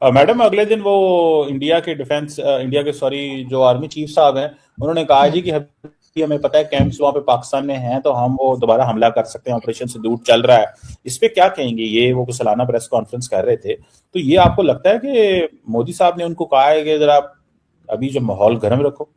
Madam अगले दिन वो इंडिया के सॉरी जो आर्मी चीफ साहब हैं, उन्होंने कहा जी कि हमें पता है कैंप्स वहां पे पाकिस्तान में हैं, तो हम वो दोबारा हमला कर सकते हैं, ऑपरेशन सिंदूर चल रहा है। इस पे क्या कहेंगे? ये वो सालाना प्रेस कॉन्फ्रेंस कर रहे थे, तो ये आपको लगता है कि मोदी साहब ने उनको कहा है कि जरा अभी जो माहौल गर्म रखो?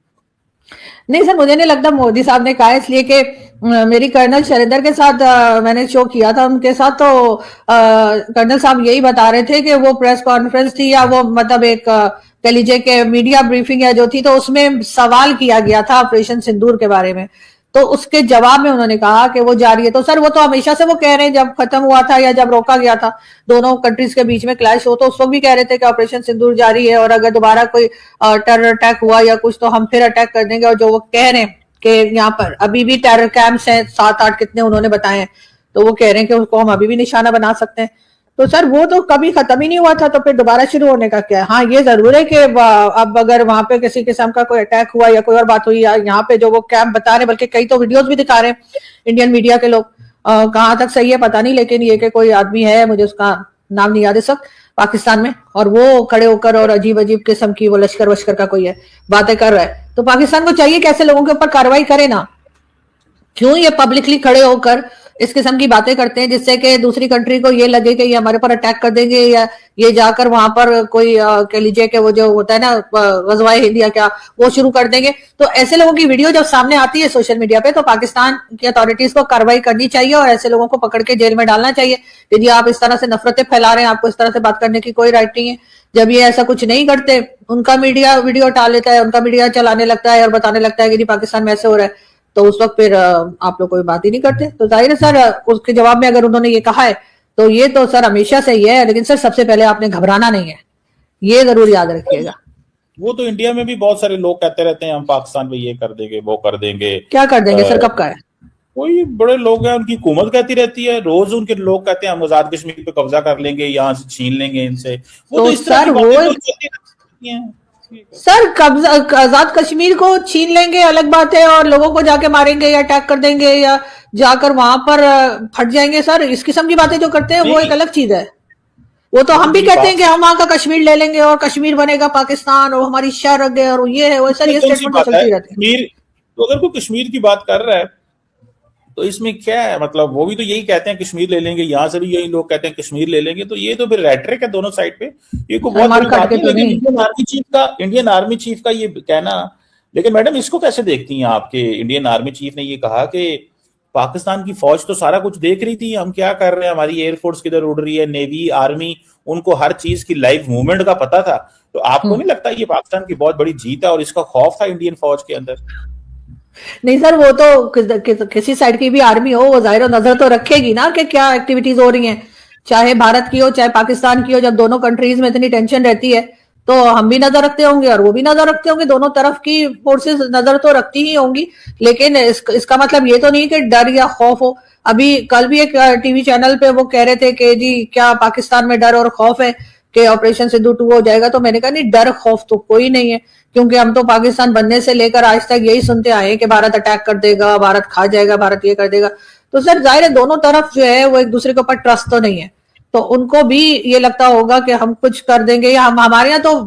नहीं सर, मुझे नहीं लगता मोदी साहब ने कहा, इसलिए कि मेरी कर्नल शैलेंद्र के साथ मैंने शो किया था उनके साथ, तो कर्नल साहब यही बता रहे थे कि वो प्रेस कॉन्फ्रेंस थी या वो मतलब एक कह लीजिए कि मीडिया ब्रीफिंग या जो थी, तो उसमें सवाल किया गया था ऑपरेशन सिंदूर के बारे में, तो उसके जवाब में उन्होंने कहा कि वो जारी है। तो सर वो तो हमेशा से वो कह रहे हैं, जब खत्म हुआ था या जब रोका गया था दोनों कंट्रीज के बीच में क्लैश हो, तो उस वक्त भी कह रहे थे कि ऑपरेशन सिंदूर जारी है, और अगर दोबारा कोई टेरर अटैक हुआ या कुछ तो हम फिर अटैक कर देंगे। और जो वो कह रहे हैं कि यहाँ पर अभी भी टेरर कैंप्स हैं 7-8 कितने उन्होंने बताए हैं, तो वो कह रहे हैं कि उसको हम अभी भी निशाना बना सकते हैं। तो सर वो तो कभी खत्म ही नहीं हुआ था, तो फिर दोबारा शुरू होने का क्या है? हाँ ये जरूर है कि अब अगर वहां पे किसी किस्म का कोई अटैक हुआ या कोई और बात हुई, या यहाँ पे जो वो कैंप बता रहे हैं, बल्कि कई तो वीडियोस भी दिखा रहे हैं इंडियन मीडिया के लोग, कहाँ तक सही है पता नहीं, लेकिन ये कि कोई आदमी है, मुझे उसका नाम नहीं याद इस वक्त, पाकिस्तान में, और वो खड़े होकर और अजीब अजीब किस्म की वो लश्कर वश्कर का कोई है बातें कर रहा है। तो पाकिस्तान को चाहिए कि ऐसे लोगों के ऊपर कार्रवाई करे ना, क्यों ये पब्लिकली खड़े होकर इस किस्म की बातें करते हैं, जिससे कि दूसरी कंट्री को ये लगे कि ये हमारे पर अटैक कर देंगे, या ये जाकर वहां पर कोई कह लीजिए कि वो जो होता है ना गज़वाए हिंद या क्या, वो शुरू कर देंगे। तो ऐसे लोगों की वीडियो जब सामने आती है सोशल मीडिया पे, तो पाकिस्तान की अथॉरिटीज को कार्रवाई करनी चाहिए और ऐसे लोगों को पकड़ के जेल में डालना चाहिए कि जी आप इस तरह से नफरतें फैला रहे हैं, आपको इस तरह से बात करने की कोई राइट नहीं है। जब ये ऐसा कुछ नहीं करते, उनका मीडिया वीडियो उठा लेता है, उनका मीडिया चलाने लगता है और बताने लगता है कि जी पाकिस्तान में ऐसे हो रहा है, तो उस वक्त फिर आप लोग कोई बात ही नहीं करते। तो जाहिर है सर, उसके जवाब में अगर उन्होंने ये कहा है तो ये तो सर हमेशा से ही है, लेकिन सर सबसे पहले आपने घबराना नहीं है, ये जरूर याद रखिएगा। वो तो इंडिया में भी बहुत सारे लोग कहते रहते हैं हम पाकिस्तान में ये कर देंगे वो कर देंगे। क्या कर देंगे सर? कब का है? कोई बड़े लोग हैं, उनकी हुकूमत कहती रहती है, रोज उनके लोग कहते हैं हम आजाद कश्मीर पे कब्जा कर लेंगे, यहाँ से छीन लेंगे इनसे। वो तो इस तरह की बातें तो चलती रहती हैं। सर कब्जा आजाद कश्मीर को छीन लेंगे अलग बात है, और लोगों को जाके मारेंगे या अटैक कर देंगे या जाकर वहां पर फट जाएंगे, सर इस किस्म की बातें जो करते हैं वो एक अलग चीज है। वो तो हम भी कहते हैं कि हम वहां का कश्मीर ले लेंगे और कश्मीर बनेगा पाकिस्तान और हमारी शर्त है और ये है वो, सर ये स्टेटमेंट तो चलती रहती है। तो अगर कोई कश्मीर की बात कर रहा है तो इसमें क्या है? मतलब वो भी तो यही कहते हैं कश्मीर ले लेंगे, यहाँ से भी यही लोग कहते हैं कश्मीर ले लेंगे, तो ये तो फिर रेटरिक है दोनों साइड पे। ये कोई बहुत बड़ी बात नहीं, लेकिन इंडियन आर्मी चीफ का ये कहना। लेकिन मैडम इसको कैसे देखती हैं आपके? इंडियन आर्मी चीफ ने ये कहा कि पाकिस्तान की फौज तो सारा कुछ देख रही थी, हम क्या कर रहे हैं, हमारी एयरफोर्स किधर उड़ रही है, नेवी आर्मी, उनको हर चीज की लाइव मूवमेंट का पता था। तो आपको नहीं लगता ये पाकिस्तान की बहुत बड़ी जीत है और इसका खौफ था इंडियन फौज के अंदर? नहीं सर, वो तो किसी साइड की भी आर्मी हो, वो जाहिर नजर तो रखेगी ना कि क्या एक्टिविटीज हो रही हैं, चाहे भारत की हो चाहे पाकिस्तान की हो। जब दोनों कंट्रीज में इतनी टेंशन रहती है तो हम भी नजर रखते होंगे और वो भी नजर रखते होंगे, दोनों तरफ की फोर्सेस नजर तो रखती ही होंगी। लेकिन इसका मतलब ये तो नहीं कि डर या खौफ हो। अभी कल भी एक टीवी चैनल पे वो कह रहे थे कि जी क्या पाकिस्तान में डर और खौफ है कि ऑपरेशन सिंधु 2 हो जाएगा, तो मैंने कहा नहीं, डर खौफ तो कोई नहीं है, क्योंकि हम तो पाकिस्तान बनने से लेकर आज तक यही सुनते आए कि भारत अटैक कर देगा, भारत खा जाएगा, भारत ये कर देगा। तो सर जाहिर है दोनों तरफ जो है वो एक दूसरे के ऊपर ट्रस्ट तो नहीं है, तो उनको भी ये लगता होगा कि हम कुछ कर देंगे, या हम हमारे यहाँ तो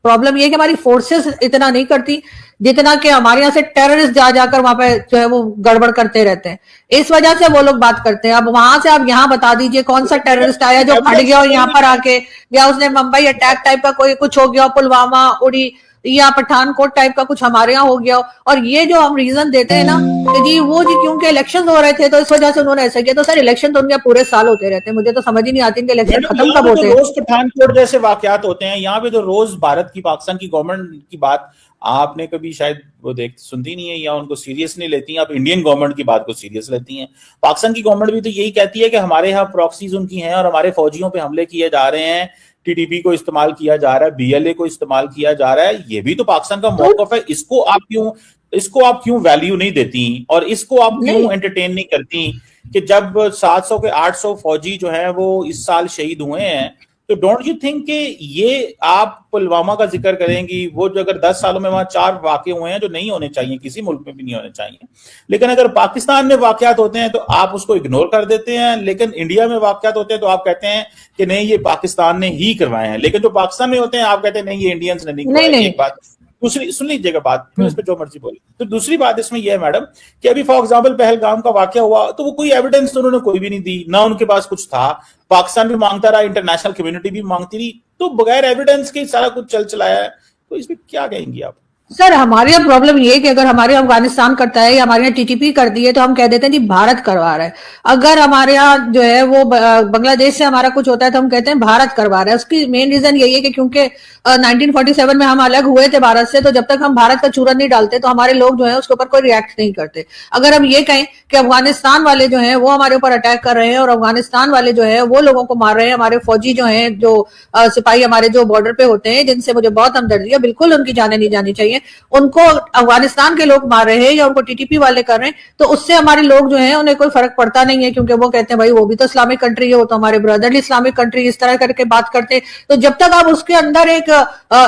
प्रॉब्लम ये है कि हमारी फोर्सेस इतना नहीं करती जितना कि हमारे यहाँ से टेररिस्ट जा जाकर वहां पे जो है वो गड़बड़ करते रहते हैं, इस वजह से वो लोग बात करते हैं। अब वहां से आप यहाँ बता दीजिए कौन सा टेररिस्ट आया जो फट गया और यहाँ पर आके, या उसने मुंबई अटैक टाइप का कोई कुछ हो गया, पुलवामा उड़ी या पठानकोट टाइप का कुछ हमारे यहाँ हो गया, और ये जो हम रीजन देते हैं ना कि जी वो जी क्योंकि इलेक्शन हो रहे थे तो इस वजह से उन्होंने ऐसा किया, तो सर इलेक्शन तो उनके पूरे साल होते रहते हैं, मुझे तो समझ ही नहीं आती कि इलेक्शन खत्म कब होते हैं। रोज पठानकोट जैसे वाकयात होते हैं यहाँ पे, तो रोज भारत की पाकिस्तान की गवर्नमेंट की बात आपने कभी शायद वो सुनती नहीं है या उनको सीरियस नहीं लेती हैं। आप इंडियन गवर्नमेंट की बात को सीरियस लेती हैं। पाकिस्तान की गवर्नमेंट भी तो यही कहती है कि हमारे यहाँ प्रॉक्सीज उनकी हैं और हमारे फौजियों पे हमले किए जा रहे हैं, टीटीपी को इस्तेमाल किया जा रहा है, बीएलए को इस्तेमाल किया जा रहा है। ये भी तो पाकिस्तान का मौकफ है। इसको आप क्यों वैल्यू नहीं देती और इसको आप क्यों एंटरटेन नहीं करती कि जब 700 के 800 फौजी जो है वो इस साल शहीद हुए हैं, तो डोंट यू थिंक कि ये आप पुलवामा का जिक्र करेंगी, वो जो अगर 10 सालों में वहां 4 वाकये हुए हैं जो नहीं होने चाहिए, किसी मुल्क में भी नहीं होने चाहिए, लेकिन अगर पाकिस्तान में वाकयात होते हैं तो आप उसको इग्नोर कर देते हैं, लेकिन इंडिया में वाकयात होते हैं तो आप कहते हैं कि नहीं ये पाकिस्तान ने ही करवाए हैं, लेकिन जो पाकिस्तान में होते हैं आप कहते हैं नहीं ये इंडियंस ने नहीं करवाए। एक बात। दूसरी, सुन लीजिएगा बात, फिर इस पे जो मर्जी बोले। तो दूसरी बात इसमें यह है मैडम कि अभी फॉर एग्जांपल पहलगाम का वाकया हुआ तो वो कोई एविडेंस तो उन्होंने कोई भी नहीं दी, ना उनके पास कुछ था, पाकिस्तान भी मांगता रहा, इंटरनेशनल कम्युनिटी भी मांगती रही, तो बगैर एविडेंस के सारा कुछ चल चलाया है, तो इसमें क्या कहेंगी आप? सर हमारे यहाँ प्रॉब्लम ये है कि अगर हमारे यहाँ अफगानिस्तान करता है या हमारे यहाँ टीटीपी कर दी है तो हम कह देते हैं जी भारत करवा रहा है। अगर हमारे यहाँ जो है वो बांग्लादेश से हमारा कुछ होता है तो हम कहते हैं भारत करवा रहा है। उसकी मेन रीजन यही है कि क्योंकि 1947 में हम अलग हुए थे भारत से, तो जब तक हम भारत का चूरन नहीं डालते तो हमारे लोग जो है उसके ऊपर कोई रिएक्ट नहीं करते। अगर हम ये कहें कि अफगानिस्तान वाले जो है वो हमारे ऊपर अटैक कर रहे हैं और अफगानिस्तान वाले जो है वो लोगों को मार रहे हैं, हमारे फौजी जो है जो सिपाही हमारे जो बॉर्डर पे होते हैं जिनसे मुझे बहुत हमदर्दी है, बिल्कुल उनकी जाने नहीं जानी चाहिए, उनको अफगानिस्तान के लोग मार रहे हैं या उनको टीटीपी वाले कर रहे हैं, तो उससे हमारे लोग जो हैं उन्हें कोई फर्क पड़ता नहीं है, क्योंकि वो कहते हैं भाई वो भी तो इस्लामिक कंट्री है, वो तो हमारे ब्रदरली इस्लामिक कंट्री, इस तरह करके बात करते हैं। तो जब तक आप उसके अंदर एक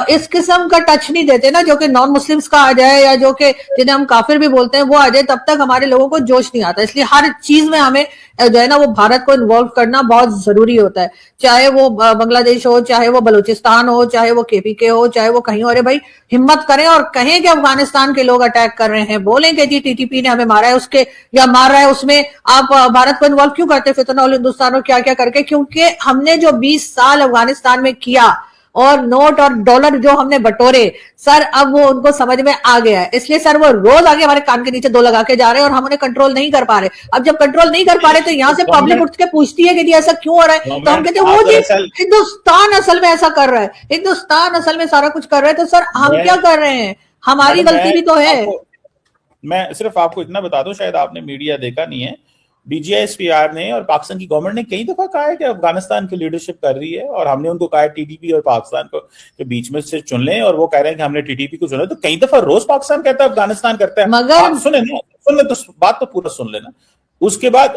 इस किस्म का टच नहीं देते ना जो कि नॉन मुस्लिम्स का आ जाए या जो कि जिन्हें हम काफिर भी बोलते हैं वो आ जाए, तब तक हमारे लोगों को जोश नहीं आता। इसलिए हर चीज में हमें जो है ना वो भारत को इन्वॉल्व करना बहुत जरूरी होता है, चाहे वो बांग्लादेश हो, चाहे वो बलूचिस्तान हो, चाहे वो केपीके हो, चाहे वो कहीं और। भाई हिम्मत करें और कहें कि अफगानिस्तान के लोग अटैक कर रहे हैं, बोलें कि जी टीटीपी ने हमें मारा है उसके या मार रहा है उसमें आप भारत को इन्वॉल्व क्यों करते, फितरौल हिंदुस्तान और क्या क्या करके, क्योंकि हमने जो 20 साल अफगानिस्तान में किया और नोट और डॉलर जो हमने बटोरे सर, अब वो उनको समझ में आ गया है। इसलिए सर वो रोज आगे हमारे कान के नीचे दो लगा के जा रहे हैं और हम उन्हें कंट्रोल नहीं कर पा रहे। अब जब कंट्रोल नहीं कर पा रहे तो यहाँ से पब्लिक उठ के पूछती है कि जी ऐसा क्यों हो रहा है, तो हम कहते हैं वो जी हिंदुस्तान असल में ऐसा कर रहा है, हिंदुस्तान असल में सारा कुछ कर रहा है। तो सर हम क्या कर रहे हैं, हमारी गलती भी तो है। मैं सिर्फ आपको इतना बता दूं, शायद आपने मीडिया देखा नहीं है, DGISPR ने और पाकिस्तान की गवर्नमेंट ने कई दफा कहा है कि अफगानिस्तान की लीडरशिप कर रही है और हमने उनको कहा है टीटीपी और पाकिस्तान को के बीच में से चुन लें, और वो कह रहे हैं कि हमने टीटीपी को चुना। तो कई दफा रोज पाकिस्तान कहता है अफगानिस्तान करता है, मगर सुने ना, सुन ले तो बात तो पूरा सुन लेना। उसके बाद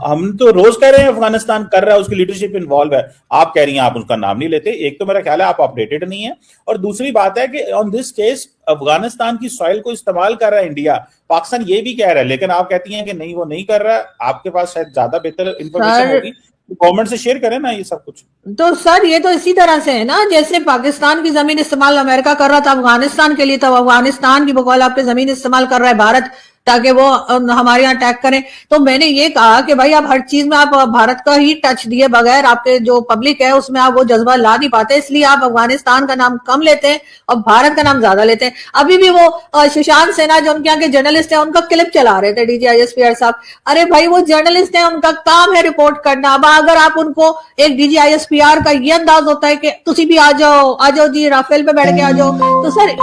हम तो रोज कह रहे हैं अफगानिस्तान कर रहा है, उसकी लीडरशिप इन्वॉल्व है, आप कह रही हैं आप उसका नाम नहीं लेते। एक तो मेरा ख्याल है आप अपडेटेड नहीं है, और दूसरी बात है कि ऑन दिस केस अफगानिस्तान की सॉइल को इस्तेमाल कर रहा है इंडिया, पाकिस्तान ये भी कह रहा है, लेकिन आप कहती हैं कि नहीं वो नहीं कर रहा है। आपके पास शायद ज्यादा बेहतर इंफॉर्मेशन होगी, गवर्नमेंट से शेयर करें ना ये सब कुछ। तो सर ये तो इसी तरह से है ना, जैसे पाकिस्तान की जमीन इस्तेमाल अमेरिका कर रहा था अफगानिस्तान के लिए, तब अफगानिस्तान की बकौल आपकी जमीन इस्तेमाल कर रहा है भारत ताकि वो हमारे यहाँ अटैक करें। तो मैंने ये कहा कि भाई आप हर चीज में आप भारत का ही टच दिए बगैर आपके जो पब्लिक है उसमें आप वो जज्बा ला नहीं पाते, इसलिए आप अफगानिस्तान का नाम कम लेते हैं और भारत का नाम ज्यादा लेते हैं। अभी भी वो सुशांत सिन्हा जो उनके यहाँ के जर्नलिस्ट है उनका क्लिप चला रहे थे DGISPR साहब। अरे भाई वो जर्नलिस्ट है, उनका काम है रिपोर्ट करना। अब अगर आप उनको एक DGISPR का ये अंदाज होता है कि तुसी भी आ जाओ जी राफेल पे बैठ के आ जाओ, तो सर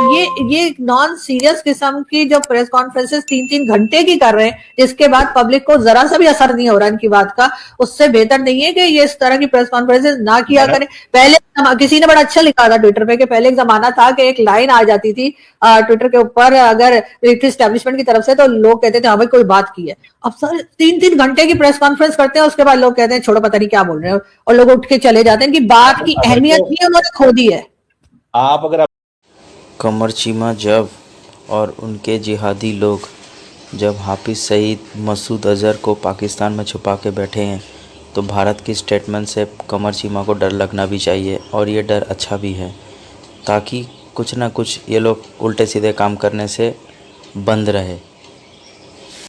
ये नॉन सीरियस किस्म की जो प्रेस कॉन्फ्रेंसेस 3-3 घंटे की कर रहे हैं, जिसके बाद पब्लिक को जरा सा भी असर नहीं हो रहा इनकी बात का, उससे बेहतर नहीं है कि ये इस तरह की प्रेस कॉन्फ्रेंसेस ना किया करें। पहले किसी ने बड़ा अच्छा लिखा था ट्विटर पे कि पहले एक जमाना था कि एक लाइन आ जाती थी ट्विटर के ऊपर अगर मिलिट्री एस्टेब्लिशमेंट की तरफ से, तो लोग कहते थे हाँ भाई कोई बात की है। अब सर 3-3 घंटे की प्रेस कॉन्फ्रेंस करते हैं, उसके बाद लोग कहते हैं छोड़ो पता नहीं क्या बोल रहे हो, और लोग उठ के चले जाते हैं। इनकी बात की अहमियत ही उन्होंने खो दी है। आप अगर कमर चीमा जब और उनके जिहादी लोग जब हाफिज सईद, मसूद अजहर को पाकिस्तान में छुपा के बैठे हैं, तो भारत की स्टेटमेंट से कमर चीमा को डर लगना भी चाहिए, और ये डर अच्छा भी है, ताकि कुछ ना कुछ ये लोग उल्टे सीधे काम करने से बंद रहे।